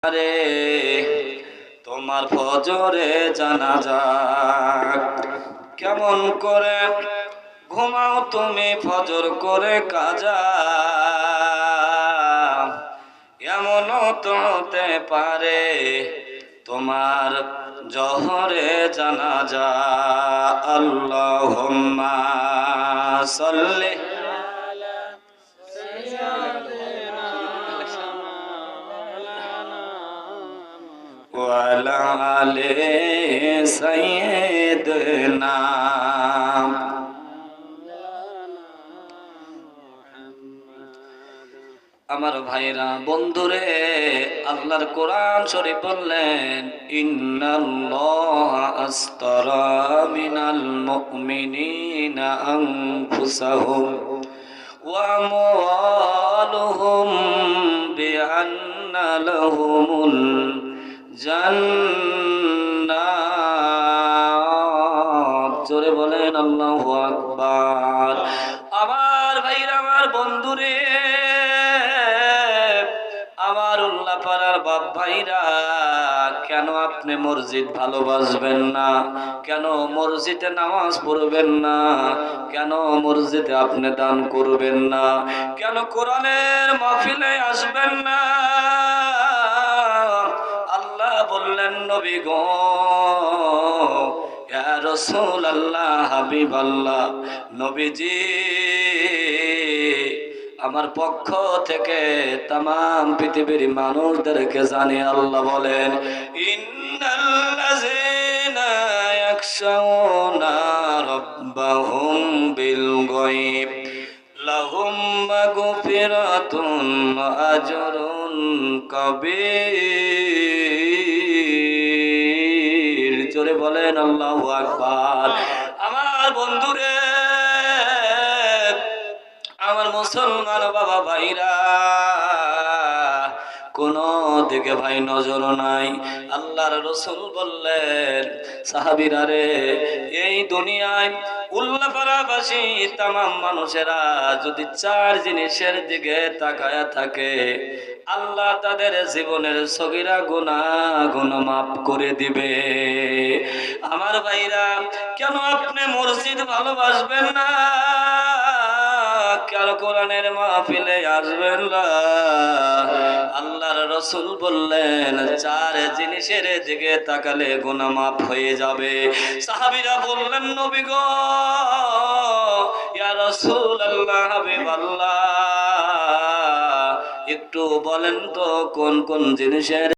রে তোমার ফজরে জানাজা কেমন করে ঘুমাও তুমি ফজর করে কাজা, এমনও তো হতে পারে তোমার জহরে জানাজা। আল্লাহুম্মা সাল্লি ওয়ালা আলে সাইয়্যিদনা। আমার ভাইরা বন্ধুরে, আল্লাহর কোরআন শরীফ বললেন ইন্নাল্লাহা আস্তারা মিনাল মুমিনিনা আনফুসাহুম ওয়া আমওয়ালুহুম বিআন্না লাহুমুল জান্নাত। জোরে বলেন আল্লাহু আকবার। আমার ভাইরা, আমার বন্ধুরে, আমার উল্লাহ পাড়ার বাপ ভাইরা, কেন আপনি মসজিদ ভালোবাসবেন না? কেন মসজিদে নামাজ পড়বেন না? কেন মসজিদে আপনি দান করবেন না? কেন কোরআনের মাহফিলে আসবেন না? আল্লাহ বললেন নবী গো, ইয়া রাসূলুল্লাহ, হাবিবাল্লাহ, নবীজি আমার পক্ষ থেকে তামাম পৃথিবীর মানুষদেরকে জানিয়ে আল্লাহ বলেন ইন্নাল্লাযীনা ইয়াখশাউনা রাব্বাহুম বিল গায়ব লাহুম মাগফিরাতুন ওয়া আজরুন কাবীর। জোরে বলেন আল্লাহু আকবার। আমার বন্ধুরে, আমার মুসলমান বাবা ভাইরা, কোন দিকে ভাই নজর নাই। আল্লাহর রাসূল বললেন সাহাবীরা রে, এই দুনিয়ায় উল্লাপাড়াবাসী তামাম মানুষেরা যদি চার জিনিসের দিকে তাকায়া থাকে, আল্লাহ তাদের জীবনের সগীরা গুনাহ মাফ করে দিবে। আমার ভাইরা, কেন আপনি মসজিদ ভালোবাসবেন না? কেন কোরআনের মাহফিলে আসবেন না? আল্লাহর রাসূল বললেন চার জিনিসের দিকে তাকালে গুনাহ মাফ হয়ে যাবে। সাহাবীরা বললেন নবী গো, ইয়া রাসূলুল্লাহ, হাবিবাল্লাহ, একটু বলেন তো কোন কোন জিনিসের